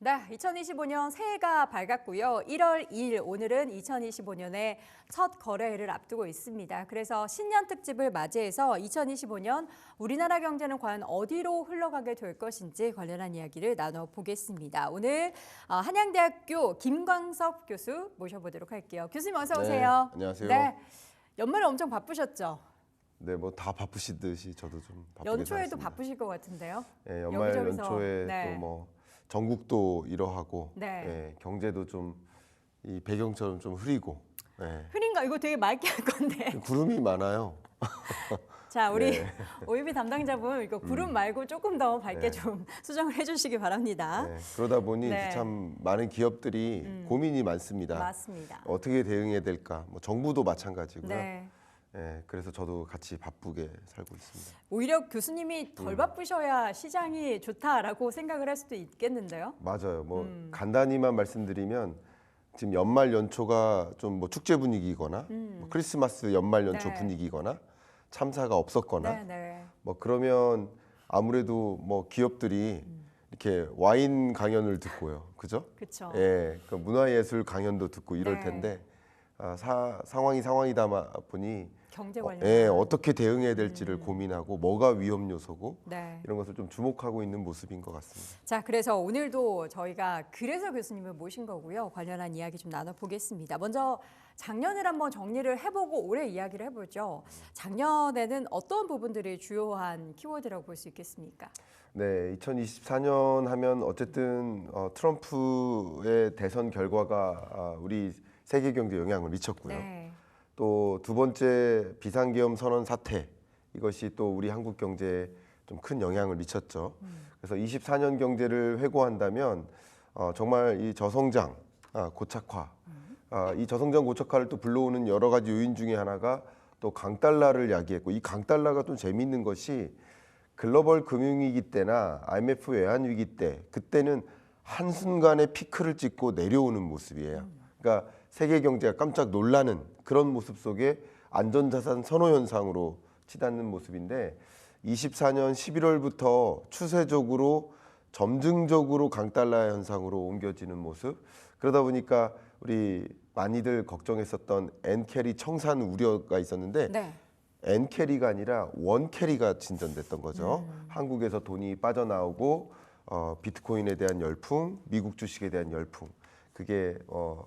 네, 2025년 새해가 밝았고요. 1월 2일 오늘은 2025년의 첫 거래일을 앞두고 있습니다. 그래서 신년 특집을 맞이해서 2025년 우리나라 경제는 과연 어디로 흘러가게 될 것인지 관련한 이야기를 나눠보겠습니다. 오늘 한양대학교 김광섭 교수 모셔보도록 할게요. 교수님 어서 오세요. 네, 안녕하세요. 네, 연말에 엄청 바쁘셨죠? 네, 뭐 다 바쁘시듯이 저도 좀 바쁘게 연초에도 살았습니다. 바쁘실 것 같은데요. 네, 연말 여기저기서, 연초에 네. 또 뭐 전국도 이러하고 네. 예, 경제도 좀 이 배경처럼 좀 흐리고 예, 흐린가? 이거 되게 맑게 할 건데. 구름이 많아요. 자, 우리 네. OUB 담당자분 이거 구름 말고 조금 더 밝게 네. 좀 수정을 해주시기 바랍니다. 네, 그러다 보니 네. 참 많은 기업들이 고민이 많습니다. 맞습니다. 어떻게 대응해야 될까? 뭐 정부도 마찬가지고요. 네. 예, 그래서 저도 같이 바쁘게 살고 있습니다. 오히려 교수님이 덜 바쁘셔야 시장이 좋다라고 생각을 할 수도 있겠는데요. 맞아요. 뭐 간단히만 말씀드리면 지금 연말 연초가 좀 뭐 축제 분위기거나 뭐 크리스마스 연말 연초 네. 분위기거나 참사가 없었거나 네, 네. 뭐 그러면 아무래도 뭐 기업들이 이렇게 와인 강연을 듣고요, 그죠? 그렇죠. 예, 그 문화예술 강연도 듣고 이럴 네. 텐데 상황이다 보니 경제 관련. 예, 어떻게 대응해야 될지를 고민하고 뭐가 위험 요소고 네. 이런 것을 좀 주목하고 있는 모습인 것 같습니다. 자, 그래서 오늘도 저희가 그래서 교수님을 모신 거고요. 관련한 이야기 좀 나눠보겠습니다. 먼저 작년을 한번 정리를 해보고 올해 이야기를 해보죠. 작년에는 어떤 부분들이 주요한 키워드라고 볼 수 있겠습니까? 네, 2024년 하면 어쨌든 트럼프의 대선 결과가 우리 세계 경제에 영향을 미쳤고요. 네. 또 두 번째 비상계엄 선언 사태 이것이 또 우리 한국 경제에 좀 큰 영향을 미쳤죠. 그래서 24년 경제를 회고한다면 정말 이 저성장, 고착화, 이 저성장 고착화를 또 불러오는 여러 가지 요인 중에 하나가 또 강달러를 야기했고 이 강달러가 좀 재미있는 것이 글로벌 금융위기 때나 IMF 외환위기 때 그때는 한순간에 피크를 찍고 내려오는 모습이에요. 그러니까 세계 경제가 깜짝 놀라는 그런 모습 속에 안전자산 선호 현상으로 치닫는 모습인데 24년 11월부터 추세적으로 점증적으로 강달러 현상으로 옮겨지는 모습 그러다 보니까 우리 많이들 걱정했었던 엔캐리 청산 우려가 있었는데 네. 엔캐리가 아니라 원캐리가 진전됐던 거죠. 한국에서 돈이 빠져나오고 비트코인에 대한 열풍, 미국 주식에 대한 열풍 그게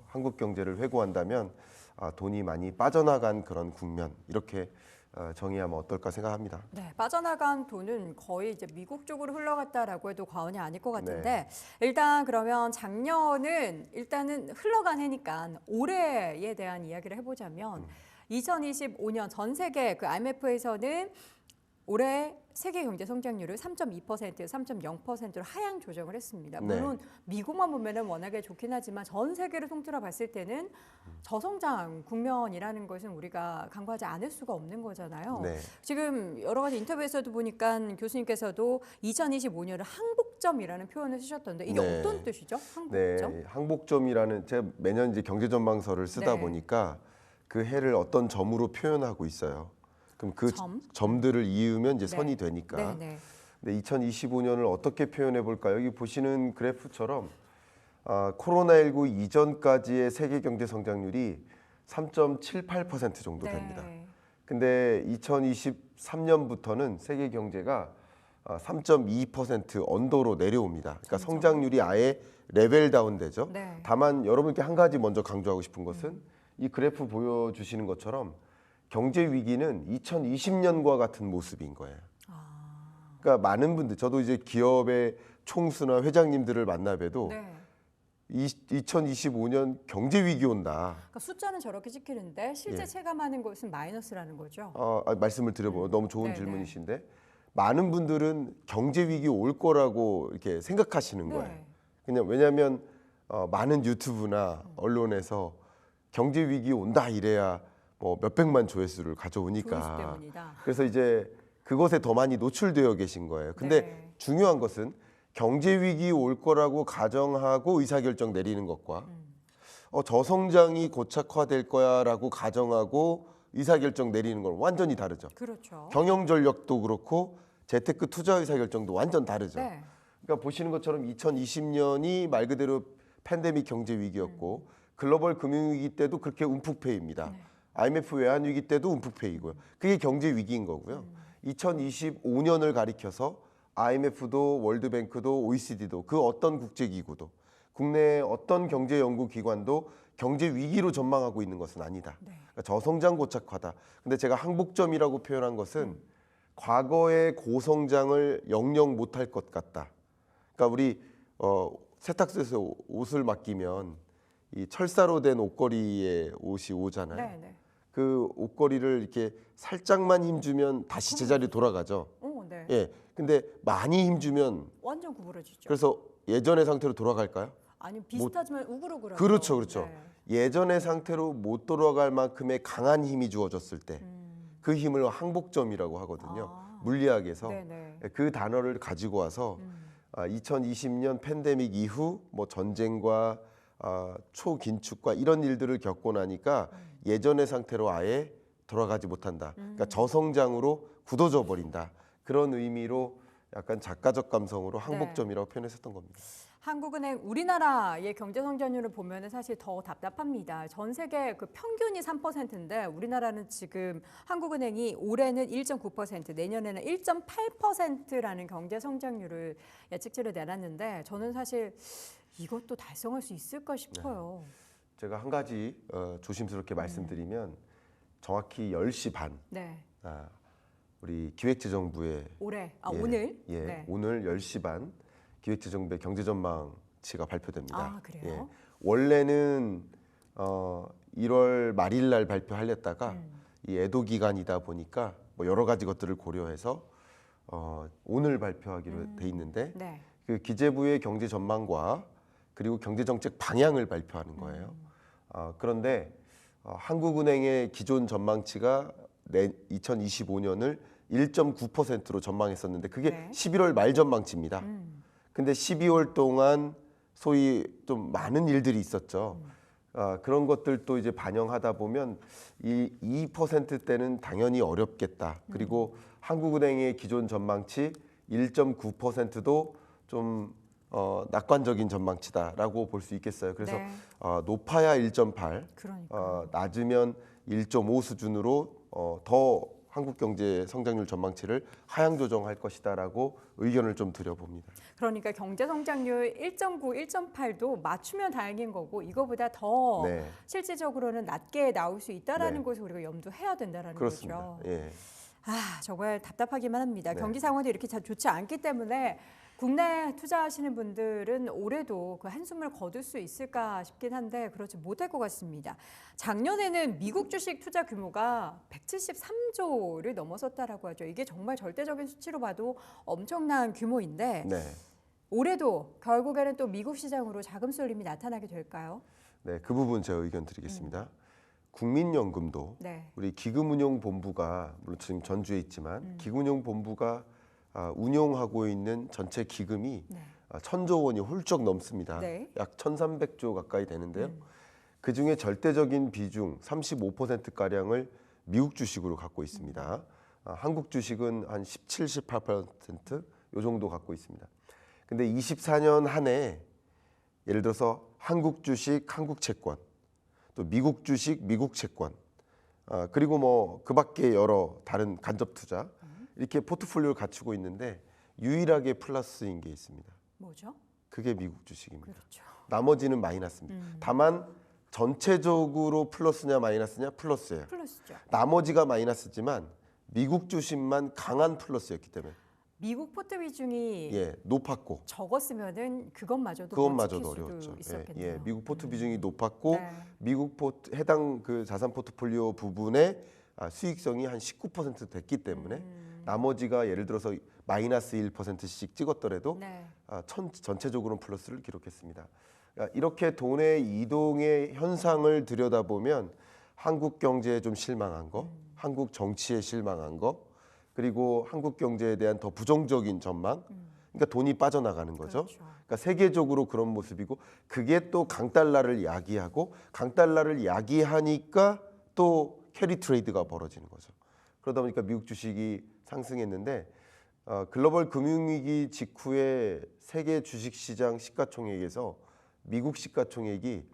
한국 경제를 회고한다면 돈이 많이 빠져나간 그런 국면 이렇게 정의하면 어떨까 생각합니다. 네, 빠져나간 돈은 거의 이제 미국 쪽으로 흘러갔다라고 해도 과언이 아닐 것 같은데 네. 일단 그러면 작년은 일단은 흘러간 해니까 올해에 대한 이야기를 해보자면 2025년 전 세계 그 IMF에서는 올해 세계 경제 성장률을 3.2%에서 3.0%로 하향 조정을 했습니다. 네. 물론 미국만 보면은 워낙에 좋긴 하지만 전 세계를 통틀어 봤을 때는 저성장 국면이라는 것은 우리가 간과하지 않을 수가 없는 거잖아요. 네. 지금 여러 가지 인터뷰에서도 보니까 교수님께서도 2025년을 항복점이라는 표현을 쓰셨던데 이게 네. 어떤 뜻이죠? 항복점? 네, 항복점이라는 제가 매년 이제 경제전망서를 쓰다 네. 보니까 그 해를 어떤 점으로 표현하고 있어요. 그럼 그 점들을 이으면 이제 네. 선이 되니까. 네, 네. 근데 2025년을 어떻게 표현해 볼까요? 여기 보시는 그래프처럼 코로나19 이전까지의 세계 경제 성장률이 3.78% 정도 됩니다. 네. 근데 2023년부터는 세계 경제가 3.2% 언더로 내려옵니다. 그러니까 성장률이 아예 레벨 다운되죠. 네. 다만 여러분께 한 가지 먼저 강조하고 싶은 것은 이 그래프 보여주시는 것처럼 경제 위기는 2020년과 같은 모습인 거예요. 그러니까 많은 분들, 저도 이제 기업의 총수나 회장님들을 만나봬도 네. 2025년 경제 위기 온다. 그러니까 숫자는 저렇게 찍히는데 실제 예. 체감하는 것은 마이너스라는 거죠. 말씀을 드려보면 너무 좋은 네네. 질문이신데 많은 분들은 경제 위기 올 거라고 이렇게 생각하시는 거예요. 네. 그냥 왜냐하면 많은 유튜브나 언론에서 경제 위기 온다 이래야 뭐 몇백만 조회수를 조회수 가져오니까 때문이다. 그래서 이제 그것에 더 많이 노출되어 계신 거예요. 근데 네. 중요한 것은 경제 위기 올 거라고 가정하고 의사결정 내리는 것과 저성장이 고착화될 거야라고 가정하고 의사결정 내리는 건 완전히 다르죠. 그렇죠. 경영 전략도 그렇고 재테크 투자 의사결정도 완전 다르죠. 네. 그러니까 보시는 것처럼 2020년이 말 그대로 팬데믹 경제 위기였고 글로벌 금융 위기 때도 그렇게 움푹패입니다. IMF 외환 위기 때도 움푹패이고요. 그게 경제 위기인 거고요. 2025년을 가리켜서 IMF도 월드뱅크도 OECD도 그 어떤 국제기구도 국내 어떤 경제 연구 기관도 경제 위기로 전망하고 있는 것은 아니다. 그러니까 저성장 고착화다. 근데 제가 항복점이라고 표현한 것은 과거의 고성장을 영영 못할 것 같다. 그러니까 우리 세탁소에서 옷을 맡기면 이 철사로 된 옷걸이에 옷이 오잖아요. 네. 그 옷걸이를 이렇게 살짝만 힘주면 다시 제자리 돌아가죠. 네. 예. 근데 많이 힘주면 완전 구부러지죠. 그래서 예전의 상태로 돌아갈까요? 아니 비슷하지만 우글우글하죠. 그렇죠. 네. 예전의 상태로 못 돌아갈 만큼의 강한 힘이 주어졌을 때 그 힘을 항복점이라고 하거든요. 물리학에서 네네. 그 단어를 가지고 와서 2020년 팬데믹 이후 뭐 전쟁과 초긴축과 이런 일들을 겪고 나니까 예전의 상태로 아예 돌아가지 못한다. 그러니까 저성장으로 굳어져 버린다. 그런 의미로 약간 작가적 감성으로 항복점이라고 표현했었던 겁니다. 한국은행 우리나라의 경제 성장률을 보면 사실 더 답답합니다. 전 세계 그 평균이 3%인데 우리나라는 지금 한국은행이 올해는 1.9%, 내년에는 1.8%라는 경제 성장률을 예측치를 내놨는데 저는 사실 이것도 달성할 수 있을까 싶어요. 제가 한 가지 조심스럽게 말씀드리면 정확히 10시 반 네. 우리 기획재정부의 올해 오늘 오늘 10시 반 기획재정부의 경제전망치가 발표됩니다. 그래요? 원래는 1월 말일 날 발표하려다가 이 애도 기간이다 보니까 뭐 여러 가지 것들을 고려해서 오늘 발표하기로 돼 있는데 그 기재부의 경제 전망과 그리고 경제정책 방향을 발표하는 거예요. 그런데 한국은행의 기존 전망치가 2025년을 1.9%로 전망했었는데 그게 11월 말 전망치입니다. 근데 12월 동안 소위 좀 많은 일들이 있었죠. 그런 것들도 이제 반영하다 보면 이 2%대는 당연히 어렵겠다. 그리고 한국은행의 기존 전망치 1.9%도 좀 낙관적인 전망치다라고 볼 수 있겠어요. 그래서 높아야 1.8, 낮으면 1.5 수준으로 더 한국 경제 성장률 전망치를 하향 조정할 것이다라고 의견을 좀 드려봅니다. 그러니까 경제 성장률 1.9, 1.8도 맞추면 다행인 거고 이거보다 더 실질적으로는 낮게 나올 수 있다라는 것을 우리가 염두해야 된다라는 그렇습니다. 거죠. 예. 정말 답답하기만 합니다. 경기 상황도 이렇게 좋지 않기 때문에 국내 투자하시는 분들은 올해도 그 한숨을 거둘 수 있을까 싶긴 한데 그렇지 못할 것 같습니다. 작년에는 미국 주식 투자 규모가 173조를 넘어섰다라고 하죠. 이게 정말 절대적인 수치로 봐도 엄청난 규모인데 올해도 결국에는 또 미국 시장으로 자금 쏠림이 나타나게 될까요? 네, 그 부분 제가 의견 드리겠습니다. 국민연금도 우리 기금운용본부가 물론 지금 전주에 있지만 기금운용본부가 운용하고 있는 전체 기금이 1,000조 원이 훌쩍 넘습니다. 약 1,300조 가까이 되는데요. 그중에 절대적인 비중 35%가량을 미국 주식으로 갖고 있습니다. 한국 주식은 한 17, 18% 요 정도 갖고 있습니다. 근데 24년 한 해 예를 들어서 한국 주식, 한국 채권, 또 미국 주식, 미국 채권, 그리고 뭐 그밖에 여러 다른 간접 투자 이렇게 포트폴리오를 갖추고 있는데 유일하게 플러스인 게 있습니다. 뭐죠? 그게 미국 주식입니다. 그렇죠. 나머지는 마이너스입니다. 다만 전체적으로 플러스냐 마이너스냐 플러스예요. 플러스죠. 나머지가 마이너스지만 미국 주식만 강한 플러스였기 때문에 미국 포트 비중이 높았고 적었으면은 그것마저도 어려웠죠. 있었겠네요. 미국 포트 비중이 높았고 미국 해당 그 자산 포트폴리오 부분의 수익성이 한 19% 됐기 때문에 나머지가 예를 들어서 마이너스 1%씩 찍었더라도 전체적으로는 플러스를 기록했습니다. 그러니까 이렇게 돈의 이동의 현상을 들여다보면 한국 경제에 좀 실망한 거, 한국 정치에 실망한 거, 그리고 한국 경제에 대한 더 부정적인 전망, 그러니까 돈이 빠져나가는 거죠. 그러니까 세계적으로 그런 모습이고 그게 또 강달러를 야기하고 강달러를 야기하니까 또 캐리 트레이드가 벌어지는 거죠. 그러다 보니까 미국 주식이 상승했는데 글로벌 금융위기 직후에 세계 주식시장 시가총액에서 미국 시가총액이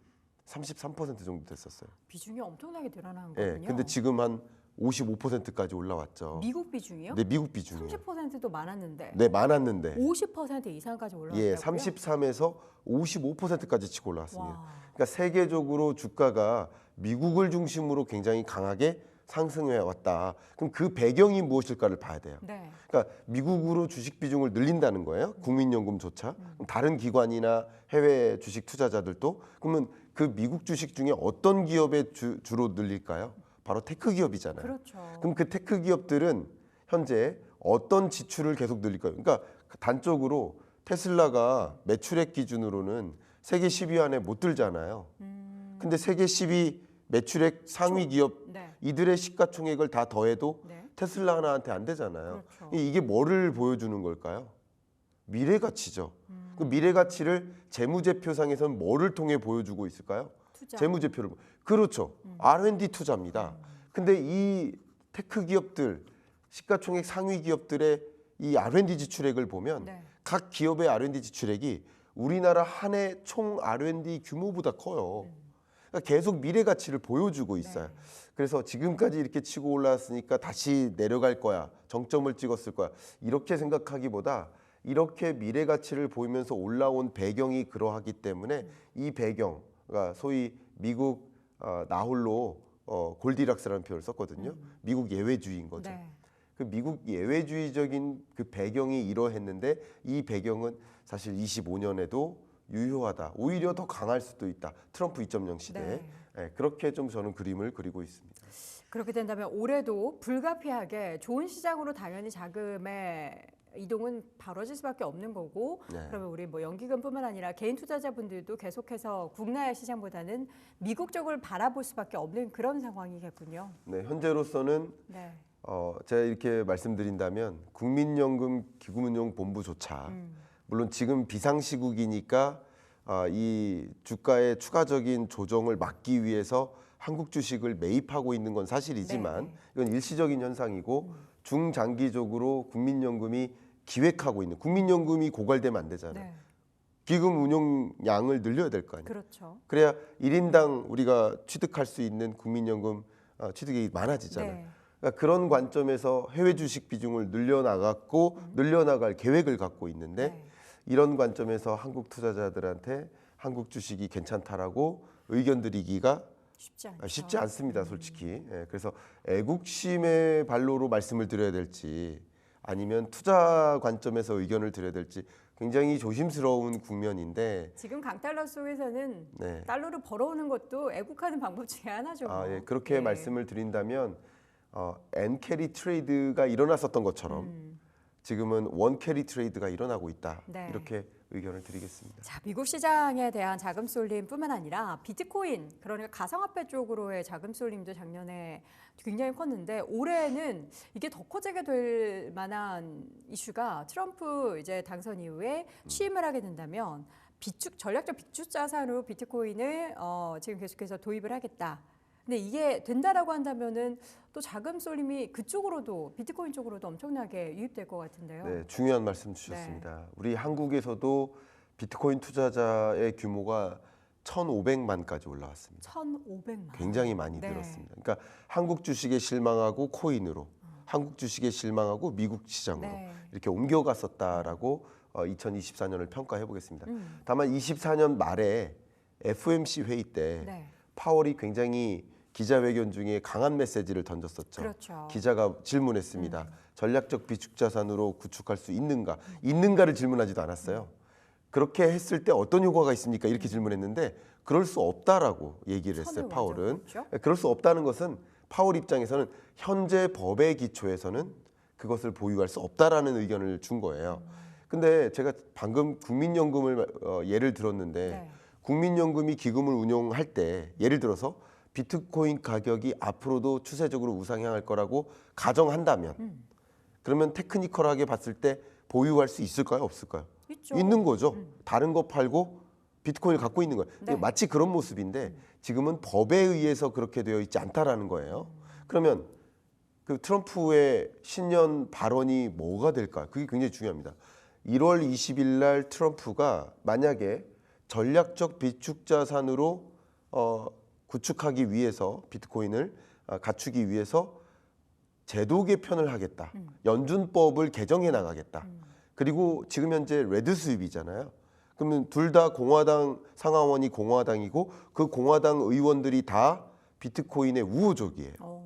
33% 정도 됐었어요. 비중이 엄청나게 늘어난 예, 거군요. 근데 지금 한 55%까지 올라왔죠. 미국 비중이요? 네, 미국 비중이요. 30%도 많았는데 네, 많았는데 50% 이상까지 올라왔다고요? 예, 33에서 55%까지 치고 올라왔습니다. 와. 그러니까 세계적으로 주가가 미국을 중심으로 굉장히 강하게 상승해 왔다. 그럼 그 배경이 무엇일까를 봐야 돼요. 네. 그러니까 미국으로 주식 비중을 늘린다는 거예요. 국민연금조차. 그럼 다른 기관이나 해외 주식 투자자들도 그러면 그 미국 주식 중에 어떤 기업에 주로 늘릴까요? 바로 테크 기업이잖아요. 그렇죠. 그럼 그 테크 기업들은 현재 어떤 지출을 계속 늘릴까요? 그러니까 단적으로 테슬라가 매출액 기준으로는 세계 10위 안에 못 들잖아요. 근데 세계 10위 매출액 상위 기업 네. 이들의 시가총액을 다 더해도 네. 테슬라 하나한테 안 되잖아요. 그렇죠. 이게 뭐를 보여주는 걸까요? 미래 가치죠. 그 미래 가치를 재무제표상에서는 뭐를 통해 보여주고 있을까요? 투자. 재무제표를. 그렇죠. R&D 투자입니다. 근데 이 테크 기업들, 시가총액 상위 기업들의 이 R&D 지출액을 보면 네. 각 기업의 R&D 지출액이 우리나라 한 해 총 R&D 규모보다 커요. 그러니까 계속 미래 가치를 보여주고 있어요. 네. 그래서 지금까지 이렇게 치고 올라왔으니까 다시 내려갈 거야. 정점을 찍었을 거야. 이렇게 생각하기보다 이렇게 미래 가치를 보이면서 올라온 배경이 그러하기 때문에 이 배경, 그러니까 소위 미국 나홀로 골디락스라는 표현을 썼거든요. 미국 예외주의인 거죠. 네. 그 미국 예외주의적인 그 배경이 이러했는데 이 배경은 사실 25년에도 유효하다. 오히려 더 강할 수도 있다. 트럼프 2.0 시대에. 네. 예, 그렇게 좀 저는 그림을 그리고 있습니다. 그렇게 된다면 올해도 불가피하게 좋은 시장으로 당연히 자금의 이동은 벌어질 수밖에 없는 거고 네. 그러면 우리 뭐 연기금뿐만 아니라 개인 투자자분들도 계속해서 국내 시장보다는 미국 쪽을 바라볼 수밖에 없는 그런 상황이겠군요. 네, 현재로서는 네. 제가 이렇게 말씀드린다면 국민연금 기금운용본부조차 물론 지금 비상시국이니까 이 주가의 추가적인 조정을 막기 위해서 한국 주식을 매입하고 있는 건 사실이지만 네. 이건 일시적인 현상이고 중장기적으로 국민연금이 기획하고 있는 국민연금이 고갈되면 안 되잖아요. 네. 기금 운용량을 늘려야 될 거 아니에요. 그렇죠. 그래야 1인당 우리가 취득할 수 있는 국민연금 취득이 많아지잖아요. 네. 그러니까 그런 관점에서 해외 주식 비중을 늘려나갈 계획을 갖고 있는데 네. 이런 관점에서 한국 투자자들한테 한국 주식이 괜찮다라고 의견 드리기가 쉽지 않죠. 쉽지 않습니다, 솔직히. 예, 그래서 애국심의 발로로 말씀을 드려야 될지 아니면 투자 관점에서 의견을 드려야 될지 굉장히 조심스러운 국면인데 지금 강달러 속에서는 네. 달러를 벌어오는 것도 애국하는 방법 중에 하나죠. 예, 그렇게 네. 말씀을 드린다면 엔캐리 트레이드가 일어났었던 것처럼 지금은 원캐리 트레이드가 일어나고 있다. 네. 이렇게 의견을 드리겠습니다. 자, 미국 시장에 대한 자금 쏠림뿐만 아니라 비트코인, 그러니까 가상화폐 쪽으로의 자금 쏠림도 작년에 굉장히 컸는데 올해는 이게 더 커지게 될 만한 이슈가 트럼프 이제 당선 이후에 취임을 하게 된다면 전략적 비축 자산으로 비트코인을 지금 계속해서 도입을 하겠다. 근데 이게 된다라고 한다면은 또 자금 쏠림이 그쪽으로도 비트코인 쪽으로도 엄청나게 유입될 것 같은데요. 네, 중요한 말씀 주셨습니다. 우리 한국에서도 비트코인 투자자의 규모가 1,500만까지 올라왔습니다. 1,500만. 굉장히 많이 네. 늘었습니다. 그러니까 한국 주식에 실망하고 코인으로, 한국 주식에 실망하고 미국 시장으로 네. 이렇게 옮겨갔었다라고 2024년을 평가해 보겠습니다. 다만 24년 말에 FOMC 회의 때 네. 파월이 굉장히 기자회견 중에 강한 메시지를 던졌었죠. 그렇죠. 기자가 질문했습니다. 전략적 비축 자산으로 구축할 수 있는가를 질문하지도 않았어요. 그렇게 했을 때 어떤 효과가 있습니까? 이렇게 질문했는데 그럴 수 없다라고 얘기를 했어요. 선을 파월은. 완전 긋죠? 그럴 수 없다는 것은 파월 입장에서는 현재 법의 기초에서는 그것을 보유할 수 없다라는 의견을 준 거예요. 근데 제가 방금 국민연금을 예를 들었는데 네. 국민연금이 기금을 운용할 때 예를 들어서 비트코인 가격이 앞으로도 추세적으로 우상향할 거라고 가정한다면 그러면 테크니컬하게 봤을 때 보유할 수 있을까요? 없을까요? 있죠. 있는 거죠. 다른 거 팔고 비트코인을 갖고 있는 거예요. 네. 마치 그런 모습인데 지금은 법에 의해서 그렇게 되어 있지 않다라는 거예요. 그러면 그 트럼프의 신년 발언이 뭐가 될까? 그게 굉장히 중요합니다. 1월 20일 날 트럼프가 만약에 전략적 비축 자산으로 구축하기 위해서 비트코인을 갖추기 위해서 제도 개편을 하겠다. 연준법을 개정해 나가겠다. 그리고 지금 현재 레드 수입이잖아요. 그러면 둘 다 공화당 상하원이 공화당이고 그 공화당 의원들이 다 비트코인의 우호적이에요.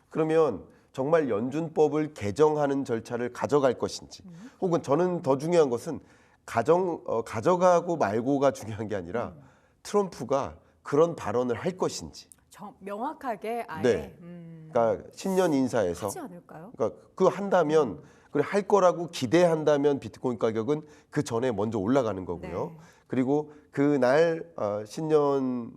그러면 정말 연준법을 개정하는 절차를 가져갈 것인지 혹은 저는 더 중요한 것은 가져가고 말고가 중요한 게 아니라 트럼프가 그런 발언을 할 것인지. 명확하게 아예 네. 그러니까 신년 인사에서 하지 않을까요? 그러니까 그거 한다면 그래 할 거라고 기대한다면 비트코인 가격은 그 전에 먼저 올라가는 거고요. 네. 그리고 그날 신년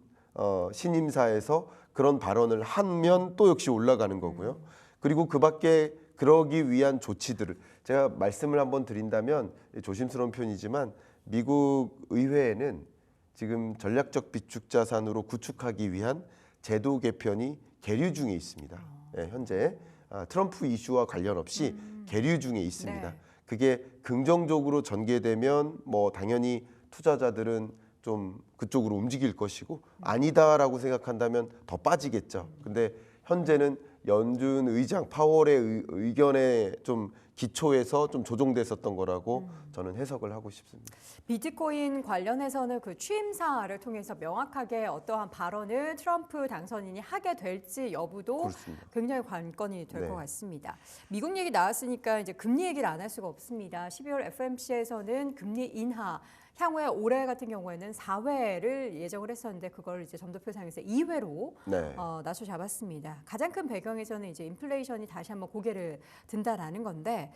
신임사에서 그런 발언을 하면 또 역시 올라가는 거고요. 그리고 그밖에 그러기 위한 조치들을 제가 말씀을 한번 드린다면 조심스러운 표현이지만 미국 의회에는 지금 전략적 비축 자산으로 구축하기 위한 제도 개편이 계류 중에 있습니다. 네, 현재 트럼프 이슈와 관련 없이 계류 중에 있습니다. 네. 그게 긍정적으로 전개되면 뭐 당연히 투자자들은 좀 그쪽으로 움직일 것이고 아니다라고 생각한다면 더 빠지겠죠. 근데 현재는 연준 의장 파월의 의견에 좀 기초해서 좀 조정됐었던 거라고 저는 해석을 하고 싶습니다. 비트코인 관련해서는 그 취임사를 통해서 명확하게 어떠한 발언을 트럼프 당선인이 하게 될지 여부도 그렇습니다. 굉장히 관건이 될 네. 것 같습니다. 미국 얘기 나왔으니까 이제 금리 얘기를 안 할 수가 없습니다. 12월 FOMC에서는 금리 인하 향후에 올해 같은 경우에는 4회를 예정을 했었는데 그걸 이제 점도표상에서 2회로 네. 낮춰 잡았습니다. 가장 큰 배경에서는 이제 인플레이션이 다시 한번 고개를 든다라는 건데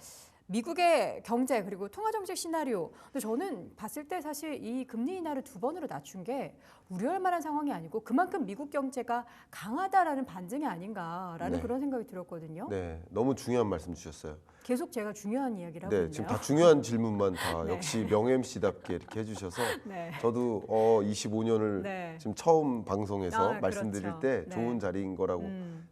미국의 경제 그리고 통화정책 시나리오. 근데 저는 봤을 때 사실 이 금리 인하를 2번으로 낮춘 게 우려할 만한 상황이 아니고 그만큼 미국 경제가 강하다라는 반증이 아닌가라는 네. 그런 생각이 들었거든요. 네, 너무 중요한 말씀 주셨어요. 계속 제가 중요한 이야기를 하고 네, 있네요. 지금 다 중요한 질문만 다 네. 역시 명 MC답게 이렇게 해주셔서 네. 저도 25년을 네. 지금 처음 방송에서 말씀드릴 그렇죠. 때 네. 좋은 자리인 거라고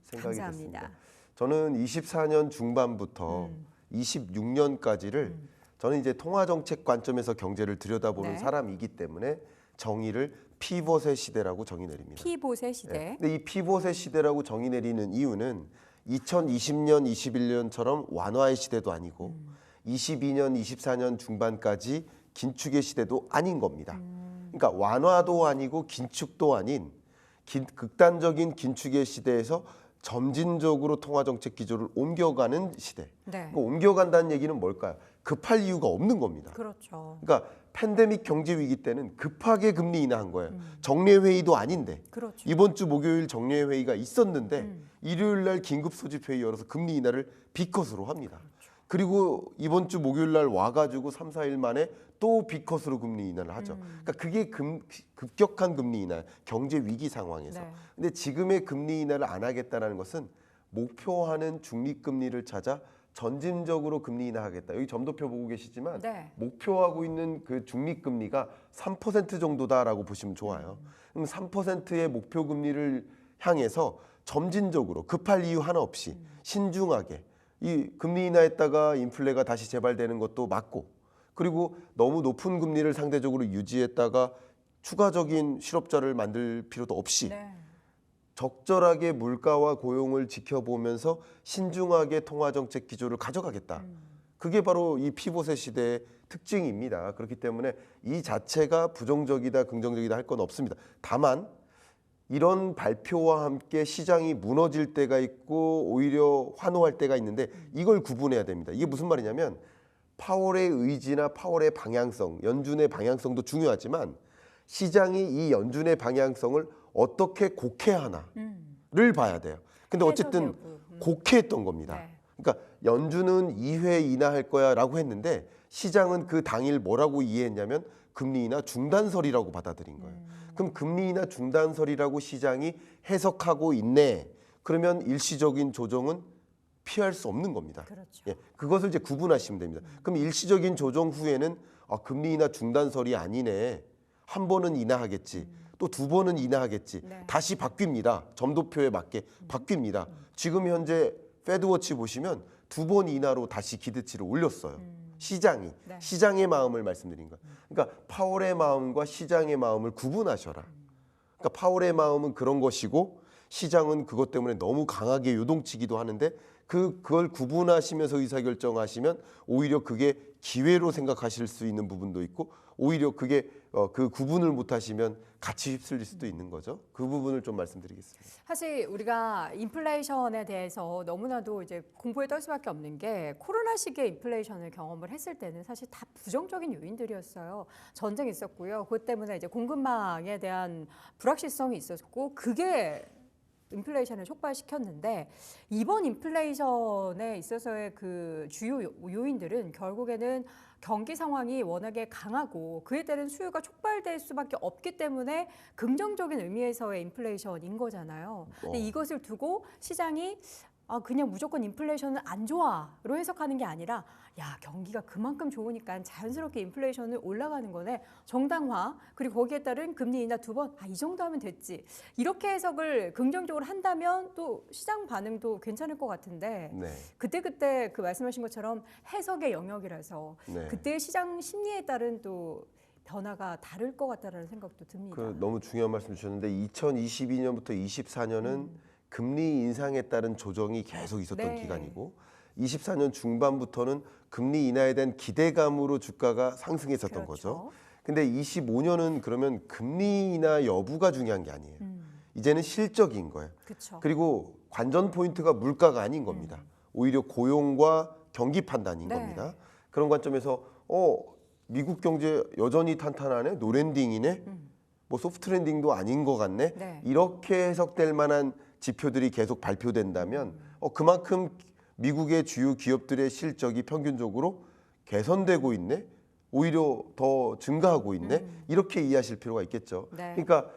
생각이 감사합니다. 됐습니다. 저는 24년 중반부터 26년까지를 저는 이제 통화정책 관점에서 경제를 들여다보는 네. 사람이기 때문에 정의를 피벗의 시대라고 정의 내립니다. 피봇의 시대. 네. 근데 이 피봇의 시대라고 정의 내리는 이유는 2020년, 21년처럼 완화의 시대도 아니고 22년, 24년 중반까지 긴축의 시대도 아닌 겁니다. 그러니까 완화도 아니고 긴축도 아닌 극단적인 긴축의 시대에서 점진적으로 통화정책 기조를 옮겨가는 시대. 네. 그 옮겨간다는 얘기는 뭘까요? 급할 이유가 없는 겁니다. 그렇죠. 그러니까 팬데믹 경제 위기 때는 급하게 금리 인하한 거예요. 정례 회의도 아닌데 그렇죠. 이번 주 목요일 정례 회의가 있었는데 일요일 날 긴급 소집 회의 열어서 금리 인하를 B컷으로 합니다. 그리고 이번 주 목요일 날 와가지고 3, 4일 만에 또 B컷으로 금리 인하를 하죠. 그러니까 그게 급격한 금리 인하, 경제 위기 상황에서. 네. 근데 지금의 금리 인하를 안 하겠다는 것은 목표하는 중립금리를 찾아 전진적으로 금리 인하하겠다. 여기 점도표 보고 계시지만 네. 목표하고 있는 그 중립금리가 3% 정도다라고 보시면 좋아요. 그럼 3%의 목표 금리를 향해서 점진적으로 급할 이유 하나 없이 신중하게 이 금리 인하했다가 인플레가 다시 재발되는 것도 맞고 그리고 너무 높은 금리를 상대적으로 유지했다가 추가적인 실업자를 만들 필요도 없이 네. 적절하게 물가와 고용을 지켜보면서 신중하게 통화정책 기조를 가져가겠다. 그게 바로 이 피봇의 시대의 특징입니다. 그렇기 때문에 이 자체가 부정적이다, 긍정적이다 할 건 없습니다. 다만 이런 발표와 함께 시장이 무너질 때가 있고 오히려 환호할 때가 있는데 이걸 구분해야 됩니다. 이게 무슨 말이냐면 파월의 의지나 파월의 방향성, 연준의 방향성도 중요하지만 시장이 이 연준의 방향성을 어떻게 곡해하나를 봐야 돼요. 근데 어쨌든 곡해했던 겁니다. 네. 그러니까 연준은 2회 인하할 거야라고 했는데 시장은 그 당일 뭐라고 이해했냐면 금리 인하 중단설이라고 받아들인 거예요. 그럼 금리 인하 중단설이라고 시장이 해석하고 있네. 그러면 일시적인 조정은 피할 수 없는 겁니다. 그렇죠. 예, 그것을 이제 구분하시면 됩니다. 그럼 일시적인 조정 후에는 금리 인하 중단설이 아니네. 한 번은 인하하겠지. 또 2번은 인하하겠지. 네. 다시 바뀝니다. 점도표에 맞게 바뀝니다. 지금 현재 페드워치 보시면 2번 인하로 다시 기대치를 올렸어요. 시장이. 네. 시장의 마음을 말씀드린 거예요. 그러니까 파월의 마음과 시장의 마음을 구분하셔라. 그러니까 파월의 마음은 그런 것이고 시장은 그것 때문에 너무 강하게 요동치기도 하는데 그걸 구분하시면서 의사결정하시면 오히려 그게 기회로 생각하실 수 있는 부분도 있고 오히려 그게 그 구분을 못하시면 같이 휩쓸릴 수도 있는 거죠. 그 부분을 좀 말씀드리겠습니다. 사실 우리가 인플레이션에 대해서 너무나도 이제 공부에 떨 수밖에 없는 게 코로나 시기에 인플레이션을 경험을 했을 때는 사실 다 부정적인 요인들이었어요. 전쟁이 있었고요. 그것 때문에 이제 공급망에 대한 불확실성이 있었고 그게 인플레이션을 촉발시켰는데 이번 인플레이션에 있어서의 그 주요 요인들은 결국에는 경기 상황이 워낙에 강하고 그에 따른 수요가 촉발될 수밖에 없기 때문에 긍정적인 의미에서의 인플레이션인 거잖아요. 근데 이것을 두고 시장이 그냥 무조건 인플레이션은 안 좋아로 해석하는 게 아니라 야 경기가 그만큼 좋으니까 자연스럽게 인플레이션은 올라가는 거네. 정당화 그리고 거기에 따른 금리 인하 2번 이 정도 하면 됐지. 이렇게 해석을 긍정적으로 한다면 또 시장 반응도 괜찮을 것 같은데 네. 그때 그 말씀하신 것처럼 해석의 영역이라서 네. 그때 시장 심리에 따른 또 변화가 다를 것 같다라는 생각도 듭니다. 그 너무 중요한 말씀 주셨는데 2022년부터 24년은 금리 인상에 따른 조정이 계속 있었던 네. 기간이고 24년 중반부터는 금리 인하에 대한 기대감으로 주가가 상승했었던 그렇죠. 거죠. 근데 25년은 그러면 금리 인하 여부가 중요한 게 아니에요. 이제는 실적인 거예요. 그렇죠. 그리고 관전 포인트가 물가가 아닌 겁니다. 오히려 고용과 경기 판단인 네. 겁니다. 그런 관점에서 미국 경제 여전히 탄탄하네, 노랜딩이네, 뭐 소프트 랜딩도 아닌 것 같네. 네. 이렇게 해석될 만한 지표들이 계속 발표된다면 그만큼 미국의 주요 기업들의 실적이 평균적으로 개선되고 있네, 오히려 더 증가하고 있네, 이렇게 이해하실 필요가 있겠죠. 네. 그러니까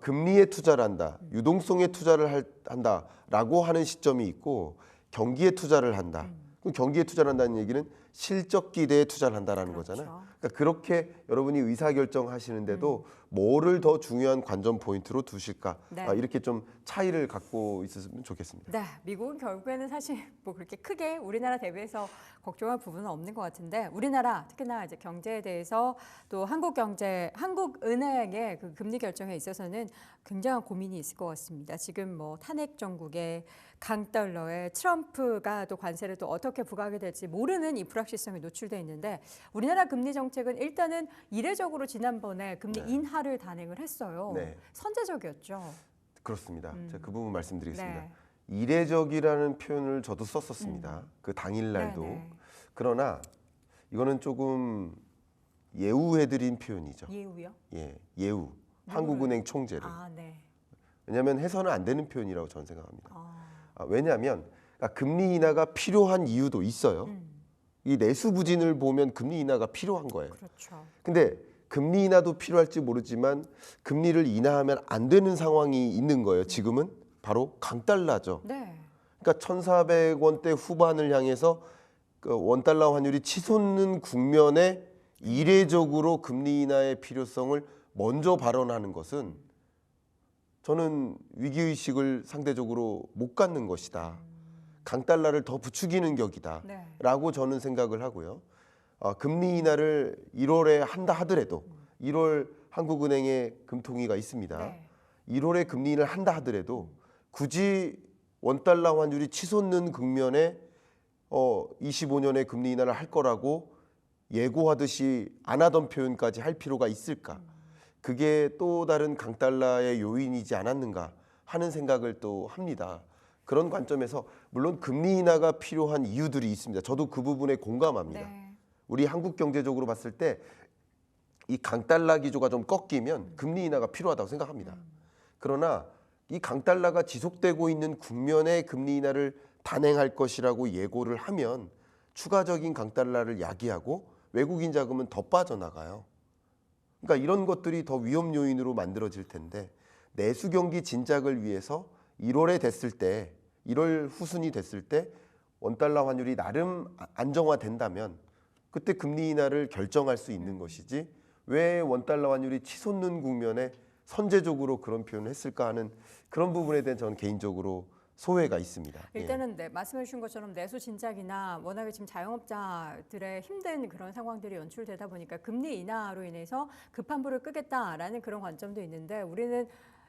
금리에 투자를 한다, 유동성에 투자를 한다라고 하는 시점이 있고 경기에 투자를 한다. 그럼 경기에 투자를 한다는 얘기는 실적 기대에 투자를 한다라는 그렇죠. 거잖아요. 그러니까 그렇게 여러분이 의사결정하시는데도 뭐를 더 중요한 관전 포인트로 두실까? 네. 이렇게 좀 차이를 갖고 있었으면 좋겠습니다. 네, 미국은 결국에는 사실 뭐 그렇게 크게 우리나라 대비해서 걱정할 부분은 없는 것 같은데 우리나라 특히나 이제 경제에 대해서 또 한국은행의 그 금리 결정에 있어서는 굉장한 고민이 있을 것 같습니다. 지금 뭐 탄핵 정국에 강달러에 트럼프가 또 관세를 또 어떻게 부과하게 될지 모르는 이 불확실성이 노출돼 있는데 우리나라 금리 정책은 일단은 이례적으로 지난번에 금리 인하를 단행을 했어요. 네. 선제적이었죠. 그렇습니다. 제가 그 부분 말씀드리겠습니다. 네. 이례적이라는 표현을 저도 썼었습니다. 그 당일날도. 네네. 그러나 이거는 조금 예우해드린 표현이죠. 예우요? 예, 예우. 한국은행 총재를. 네. 왜냐하면 해서는 안 되는 표현이라고 저는 생각합니다. 아, 왜냐하면 금리 인하가 필요한 이유도 있어요. 이 내수 부진을 보면 금리 인하가 필요한 거예요. 그렇죠. 근데 금리 인하도 필요할지 모르지만 금리를 인하하면 안 되는 상황이 있는 거예요. 지금은 바로 강달러죠. 네. 그러니까 1,400원대 후반을 향해서 그 원달러 환율이 치솟는 국면에 이례적으로 금리 인하의 필요성을 먼저 발언하는 것은 저는 위기의식을 상대적으로 못 갖는 것이다. 강달러를 더 부추기는 격이다. 네. 라고 저는 생각을 하고요. 금리 인하를 1월에 한다 하더라도 1월 한국은행의 금통위가 있습니다. 네. 1월에 금리 인하를 한다 하더라도 굳이 원달러 환율이 치솟는 국면에 25년에 금리 인하를 할 거라고 예고하듯이 안 하던 표현까지 할 필요가 있을까? 그게 또 다른 강달러의 요인이지 않았는가 하는 생각을 또 합니다. 그런 관점에서 물론 금리 인하가 필요한 이유들이 있습니다. 저도 그 부분에 공감합니다. 네. 우리 한국 경제적으로 봤을 때 이 강달러 기조가 좀 꺾이면 금리 인하가 필요하다고 생각합니다. 그러나 이 강달러가 지속되고 있는 국면에 금리 인하를 단행할 것이라고 예고를 하면 추가적인 강달러를 야기하고 외국인 자금은 더 빠져나가요. 그러니까 이런 것들이 더 위험 요인으로 만들어질 텐데 내수 경기 진작을 위해서 1월에 됐을 때 1월 후순이 됐을 때 원달러 환율이 나름 안정화된다면 그때 금리 인하를 결정할 수 있는 것이지 왜 원달러 환율이 치솟는 국면에 선제적으로 그런 표현을 했을까 하는 그런 부분에 대한 저는 개인적으로 소외가 있습니다. 일단은 네, 말씀해 주신 것처럼 내수 진작이나 워낙에 지금 자영업자들의 힘든 그런 상황들이 연출되다 보니까 금리 인하로 인해서 급한 불을 끄겠다라는 그런 관점도 있는데 우리는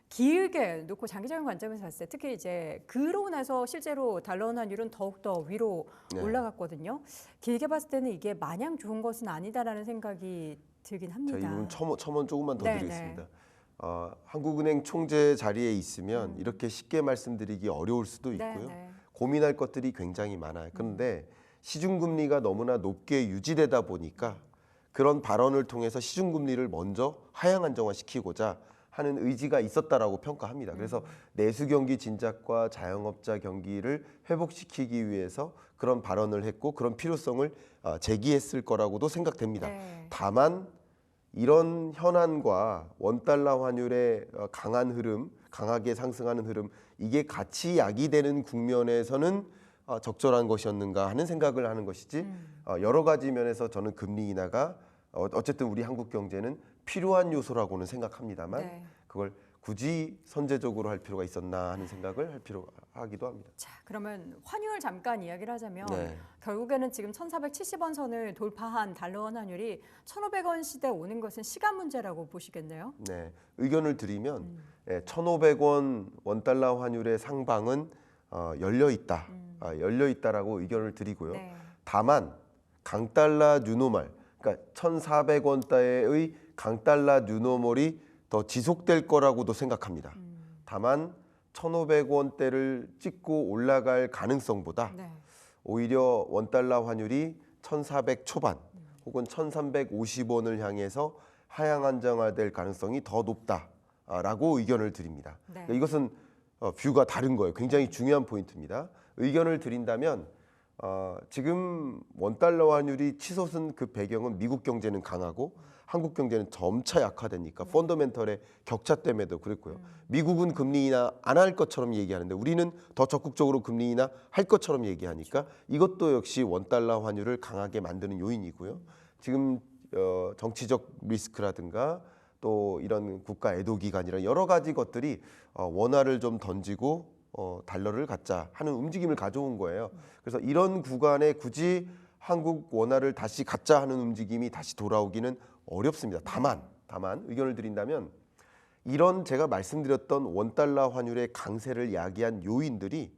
길게 놓고 장기적인 관점에서 봤을 때 특히 이제 그로 나서 실제로 달러 원 환율은 더욱더 위로 네. 올라갔거든요. 길게 봤을 때는 이게 마냥 좋은 것은 아니다라는 생각이 들긴 합니다. 자, 이 부분 첨언 조금만 더 네, 드리겠습니다. 한국은행 총재 자리에 있으면 이렇게 쉽게 말씀드리기 어려울 수도 네, 있고요. 네. 고민할 것들이 굉장히 많아요. 그런데 시중금리가 너무나 높게 유지되다 보니까 그런 발언을 통해서 시중금리를 먼저 하향 안정화시키고자 하는 의지가 있었다라고 평가합니다. 그래서 내수 경기 진작과 자영업자 경기를 회복시키기 위해서 그런 발언을 했고 그런 필요성을 제기했을 거라고도 생각됩니다. 네. 다만 이런 현안과 원달러 환율의 강한 흐름, 강하게 상승하는 흐름, 이게 같이 야기되는 국면에서는 적절한 것이었는가 하는 생각을 하는 것이지 여러 가지 면에서 저는 금리 인하가 어쨌든 우리 한국 경제는 필요한 요소라고는 생각합니다만 네. 그걸 굳이 선제적으로 할 필요가 있었나 하는 생각을 하기도 합니다. 자, 그러면 환율 잠깐 이야기를 하자면 네. 결국에는 지금 1,470원 선을 돌파한 달러 원 환율이 1,500원 시대 오는 것은 시간 문제라고 보시겠네요. 네, 의견을 드리면 1,500원 원달러 환율의 상방은 열려 있다, 열려 있다라고 의견을 드리고요. 네. 다만 강달러 뉴노멀, 그러니까 1,400원대의 강달러 뉴노멀이 더 지속될 거라고도 생각합니다. 다만 1,500원대를 찍고 올라갈 가능성보다 네. 오히려 원달러 환율이 1,400 초반 혹은 1,350원을 향해서 하향 안정화될 가능성이 더 높다라고 의견을 드립니다. 네. 그러니까 이것은 뷰가 다른 거예요. 굉장히 중요한 포인트입니다. 의견을 드린다면 지금 원달러 환율이 치솟은 그 배경은 미국 경제는 강하고 한국 경제는 점차 약화되니까 펀더멘털의 격차 때문에도 그랬고요. 미국은 금리 인하 안 할 것처럼 얘기하는데 우리는 더 적극적으로 금리 인하 할 것처럼 얘기하니까 이것도 역시 원달러 환율을 강하게 만드는 요인이고요. 지금 정치적 리스크라든가 또 이런 국가 애도 기간이라 여러 가지 것들이 원화를 좀 던지고 달러를 갖자 하는 움직임을 가져온 거예요. 그래서 이런 구간에 굳이 한국 원화를 다시 갖자 하는 움직임이 다시 돌아오기는 어렵습니다. 다만 의견을 드린다면 이런 제가 말씀드렸던 원달러 환율의 강세를 야기한 요인들이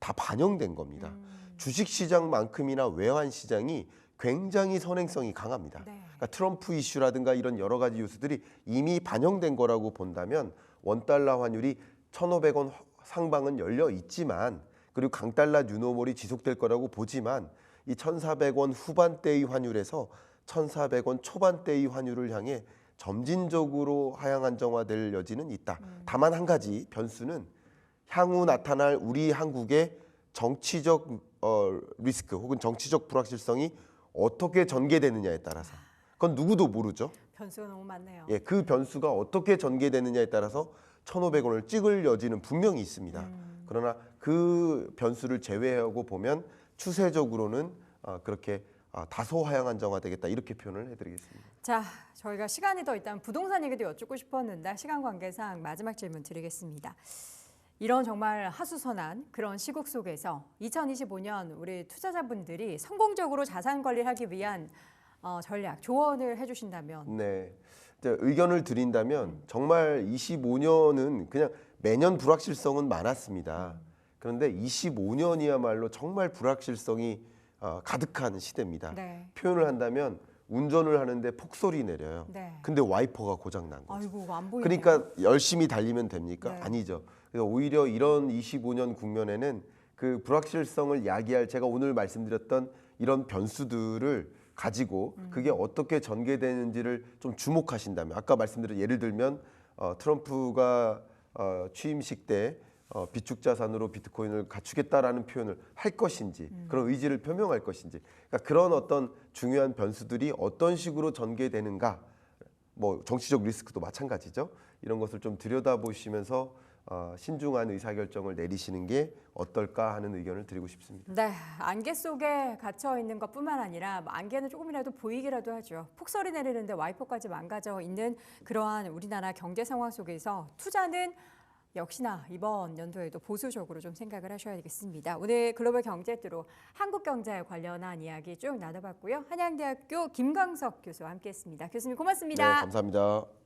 다 반영된 겁니다. 주식시장만큼이나 외환시장이 굉장히 선행성이 강합니다. 네. 그러니까 트럼프 이슈라든가 이런 여러 가지 요소들이 이미 반영된 거라고 본다면 원달러 환율이 1,500원 상방은 열려 있지만 그리고 강달러 뉴노멀이 지속될 거라고 보지만 이 1,400원 후반대의 환율에서 1,400원 초반대의 환율을 향해 점진적으로 하향 안정화될 여지는 있다. 다만 한 가지 변수는 향후 나타날 우리 한국의 정치적 리스크 혹은 정치적 불확실성이 어떻게 전개되느냐에 따라서 그건 누구도 모르죠. 변수가 너무 많네요. 예, 그 변수가 어떻게 전개되느냐에 따라서 1,500원을 찍을 여지는 분명히 있습니다. 그러나 그 변수를 제외하고 보면 추세적으로는 그렇게 다소 하향 안정화되겠다 이렇게 표현을 해드리겠습니다. 자, 저희가 시간이 더 있다면 부동산 얘기도 여쭙고 싶었는데 시간 관계상 마지막 질문 드리겠습니다. 이런 정말 하수선한 그런 시국 속에서 2025년 우리 투자자분들이 성공적으로 자산 관리를 하기 위한 전략, 조언을 해주신다면 네, 이제 의견을 드린다면 정말 25년은 그냥 매년 불확실성은 많았습니다. 그런데 25년이야말로 정말 불확실성이 가득한 시대입니다. 네. 표현을 한다면 운전을 하는데 폭설이 내려요. 네. 근데 와이퍼가 고장 난 거죠. 아이고 안 보이네요. 그러니까 열심히 달리면 됩니까? 네. 아니죠. 그래서 오히려 이런 25년 국면에는 그 불확실성을 야기할 제가 오늘 말씀드렸던 이런 변수들을 가지고 그게 어떻게 전개되는지를 좀 주목하신다면 아까 말씀드린 예를 들면 트럼프가 취임식 때 비축 자산으로 비트코인을 갖추겠다라는 표현을 할 것인지 그런 의지를 표명할 것인지 그러니까 그런 어떤 중요한 변수들이 어떤 식으로 전개되는가 뭐 정치적 리스크도 마찬가지죠. 이런 것을 좀 들여다보시면서 신중한 의사결정을 내리시는 게 어떨까 하는 의견을 드리고 싶습니다. 네, 안개 속에 갇혀 있는 것뿐만 아니라 안개는 조금이라도 보이기라도 하죠. 폭설이 내리는데 와이퍼까지 망가져 있는 그러한 우리나라 경제 상황 속에서 투자는 역시나 이번 연도에도 보수적으로 좀 생각을 하셔야 되겠습니다. 오늘 글로벌 경제뜨로 한국 경제에 관련한 이야기 쭉 나눠봤고요. 한양대학교 김광석 교수와 함께했습니다. 교수님 네, 고맙습니다. 감사합니다.